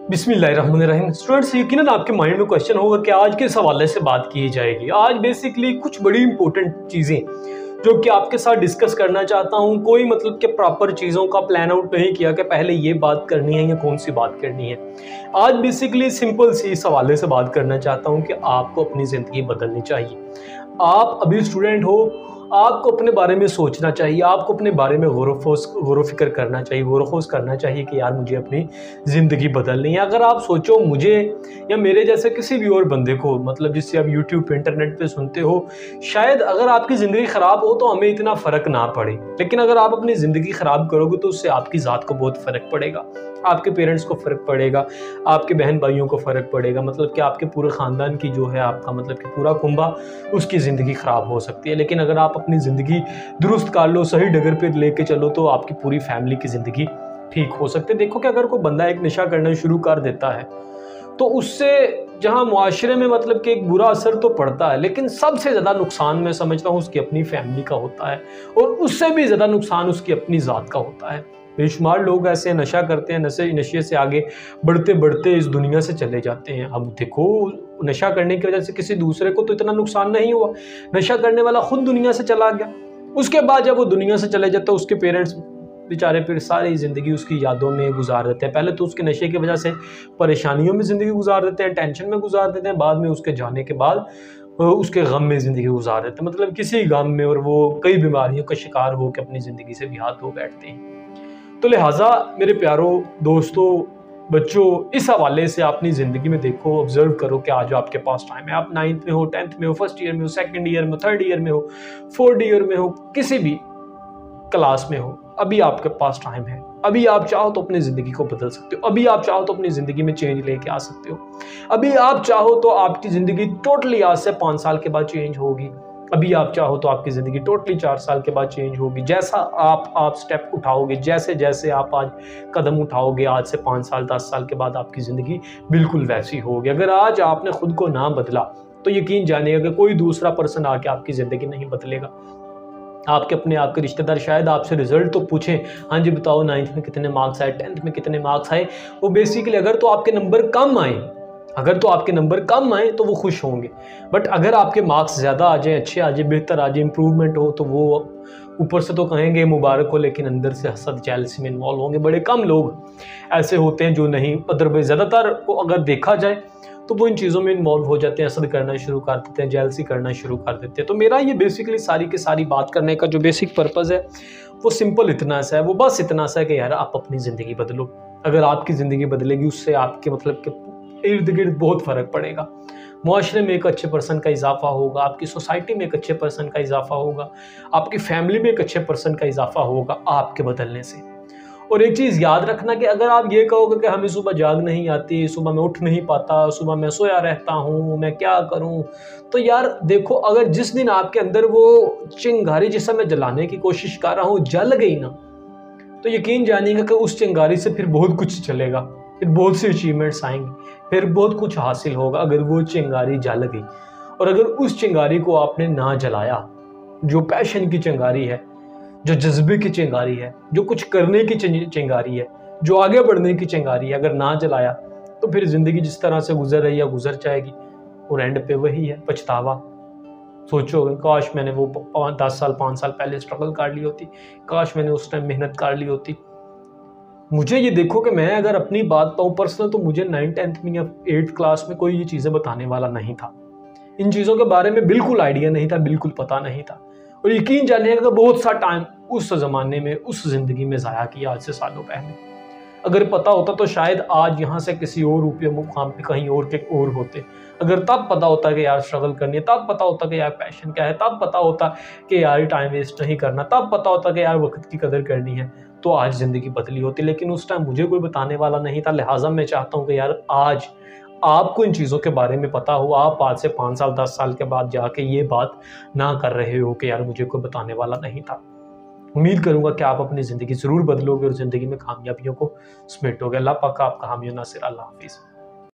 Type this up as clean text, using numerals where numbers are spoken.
बिस्मिल्लाहिर्रहमानिर्रहीम। स्टूडेंट्स, यकीनन आपके माइंड में क्वेश्चन होगा कि आज किस हवाले से बात की जाएगी। आज बेसिकली कुछ बड़ी इंपॉर्टेंट चीज़ें जो कि आपके साथ डिस्कस करना चाहता हूँ। कोई मतलब कि प्रॉपर चीज़ों का प्लान आउट नहीं किया कि पहले ये बात करनी है या कौन सी बात करनी है। आज बेसिकली सिंपल सी इस हवाले से बात करना चाहता हूँ कि आपको अपनी ज़िंदगी बदलनी चाहिए। आप अभी स्टूडेंट हो, आपको अपने बारे में सोचना चाहिए, आपको अपने बारे में गौर फिक्र करना चाहिए, गौर खोज करना चाहिए कि यार मुझे अपनी ज़िंदगी बदलनी है। अगर आप सोचो मुझे या मेरे जैसे किसी भी और बंदे को, मतलब जिससे आप यूट्यूब पे इंटरनेट पे सुनते हो, शायद अगर आपकी ज़िंदगी ख़राब हो तो हमें इतना फ़र्क ना पड़े, लेकिन अगर आप अपनी ज़िंदगी ख़राब करोगे तो उससे आपकी ज़ात को बहुत फ़र्क पड़ेगा, आपके पेरेंट्स को फ़र्क पड़ेगा, आपके बहन भाइयों को फ़र्क पड़ेगा। मतलब कि आपके पूरे ख़ानदान की जो है आपका मतलब कि पूरा कुंबा, उसकी ज़िंदगी ख़राब हो सकती है। लेकिन अगर आप अपनी ज़िंदगी दुरुस्त कर लो, सही डगर पे लेके चलो, तो आपकी पूरी फैमिली की ज़िंदगी ठीक हो सकती है। देखो कि अगर कोई बंदा एक नशा करना शुरू कर देता है तो उससे जहाँ मुआशरे में मतलब कि एक बुरा असर तो पड़ता है, लेकिन सबसे ज़्यादा नुकसान मैं समझता हूँ उसकी अपनी फैमिली का होता है, और उससे भी ज़्यादा नुकसान उसकी अपनी ज़ात का होता है। बेशुमार लोग ऐसे नशा करते हैं, नशे से आगे बढ़ते बढ़ते इस दुनिया से चले जाते हैं। अब देखो, नशा करने की वजह से किसी दूसरे को तो इतना नुकसान नहीं हुआ, नशा करने वाला खुद दुनिया से चला गया। उसके बाद जब वो दुनिया से चले जाता है, उसके पेरेंट्स बेचारे फिर सारी ज़िंदगी उसकी यादों में गुजार देते हैं। पहले तो उसके नशे की वजह से परेशानियों में ज़िंदगी गुजार देते हैं, टेंशन में गुजार देते हैं, बाद में उसके जाने के बाद उसके गम में ज़िंदगी गुजार देते हैं, मतलब किसी गम में, और वो कई बीमारियों का शिकार होकर अपनी ज़िंदगी से भी हाथ धो बैठते हैं। तो लिहाजा मेरे प्यारों दोस्तों, बच्चों, इस हवाले से अपनी ज़िंदगी में देखो, ऑब्जर्व करो कि आज आपके पास टाइम है। आप 9th में हो, 10th में हो, फर्स्ट ईयर में हो, सेकंड ईयर में हो, थर्ड ईयर में हो, फोर्थ ईयर में हो, किसी भी क्लास में हो, अभी आपके पास टाइम है। अभी आप चाहो तो अपनी ज़िंदगी को बदल सकते हो, अभी आप चाहो तो अपनी ज़िंदगी में चेंज लेके आ सकते हो, अभी आप चाहो तो आपकी ज़िंदगी टोटली आज से 5 साल के बाद चेंज होगी, अभी आप चाहो तो आपकी ज़िंदगी टोटली 4 साल के बाद चेंज होगी। जैसा आप स्टेप उठाओगे, जैसे जैसे आप आज कदम उठाओगे, आज से 5 साल 10 साल के बाद आपकी ज़िंदगी बिल्कुल वैसी होगी। अगर आज आपने खुद को ना बदला तो यकीन जानिएगा कि कोई दूसरा पर्सन आके आपकी ज़िंदगी नहीं बदलेगा। आपके अपने आपके रिश्तेदार शायद आपसे रिजल्ट तो पूछें, हाँ जी बताओ 9th में कितने मार्क्स आए, 10th में कितने मार्क्स आए। वो बेसिकली अगर तो आपके नंबर कम आए तो वो खुश होंगे, बट अगर आपके मार्क्स ज़्यादा आ जाए, अच्छे आ जाए, बेहतर आ जाए, इंप्रूवमेंट हो, तो वो ऊपर से तो कहेंगे मुबारक हो, लेकिन अंदर से हसद जेलसी में इन्वॉल्व होंगे। बड़े कम लोग ऐसे होते हैं जो नहीं, अदरवाइज ज़्यादातर को अगर देखा जाए तो वो इन चीज़ों में इन्वॉल्व हो जाते हैं, हसद करना शुरू कर देते हैं, जेलसी करना शुरू कर देते हैं। तो मेरा ये बेसिकली सारी की सारी बात करने का जो बेसिक पर्पज़ है वो सिंपल इतना सा है, वो बस इतना सा है कि यार आप अपनी ज़िंदगी बदलो। अगर आपकी ज़िंदगी बदलेगी, उससे आपके मतलब के इर्द गिर्द बहुत फ़र्क पड़ेगा। मुआशरे में एक अच्छे पर्सन का इजाफा होगा, आपकी सोसाइटी में एक अच्छे पर्सन का इजाफा होगा, आपकी फैमिली में एक अच्छे पर्सन का इजाफा होगा आपके बदलने से। और एक चीज़ याद रखना कि अगर आप ये कहोगे कि हमें सुबह जाग नहीं आती, सुबह मैं उठ नहीं पाता, सुबह मैं सोया रहता हूँ, मैं क्या करूँ, तो यार देखो, अगर जिस दिन आपके अंदर वो चिंगारी जिसे मैं जलाने की कोशिश कर रहा हूँ जल गई ना, तो यकीन जानिएगा कि उस चिंगारी से फिर बहुत कुछ चलेगा, फिर बहुत से अचीवमेंट्स आएंगे, फिर बहुत कुछ हासिल होगा अगर वो चिंगारी जल गई। और अगर उस चिंगारी को आपने ना जलाया, जो पैशन की चिंगारी है, जो जज्बे की चिंगारी है, जो कुछ करने की चिंगारी है, जो आगे बढ़ने की चिंगारी है, अगर ना जलाया तो फिर ज़िंदगी जिस तरह से गुजर रही है गुजर जाएगी, और एंड पे वही है पछतावा। सोचोगे काश मैंने वो 10 साल 5 साल पहले स्ट्रगल कर ली होती, काश मैंने उस टाइम मेहनत कर ली होती। मुझे ये देखो कि मैं अगर अपनी बात पाऊँ पर्सनल, तो मुझे 9th 10th में या 8th क्लास में कोई ये चीज़ें बताने वाला नहीं था, इन चीज़ों के बारे में बिल्कुल आइडिया नहीं था, बिल्कुल पता नहीं था। और यकीन जानिएगा बहुत सा टाइम उस ज़माने में, उस ज़िंदगी में ज़ाया किया आज से सालों पहले। अगर पता होता तो शायद आज यहाँ से किसी और ऊपरी मुकाम पे कहीं और के और होते। अगर तब पता होता कि यार स्ट्रगल करनी है, तब पता होता कि यार पैशन क्या है, तब पता होता कि यार टाइम वेस्ट नहीं करना, तब पता होता कि यार वक्त की कदर करनी है, तो आज ज़िंदगी बदली होती। लेकिन उस टाइम मुझे कोई बताने वाला नहीं था, लिहाजा मैं चाहता हूँ कि यार आज आपको इन चीज़ों के बारे में पता हो, आप आज से 5 साल 10 साल के बाद जाके ये बात ना कर रहे हो कि यार मुझे कोई बताने वाला नहीं था। उम्मीद करूंगा कि आप अपनी ज़िंदगी ज़रूर बदलोगे और ज़िंदगी में कामयाबियों को समेटोगे। अल्लाह पाक आपका हामी नासिर। अल्लाह हाफिज़।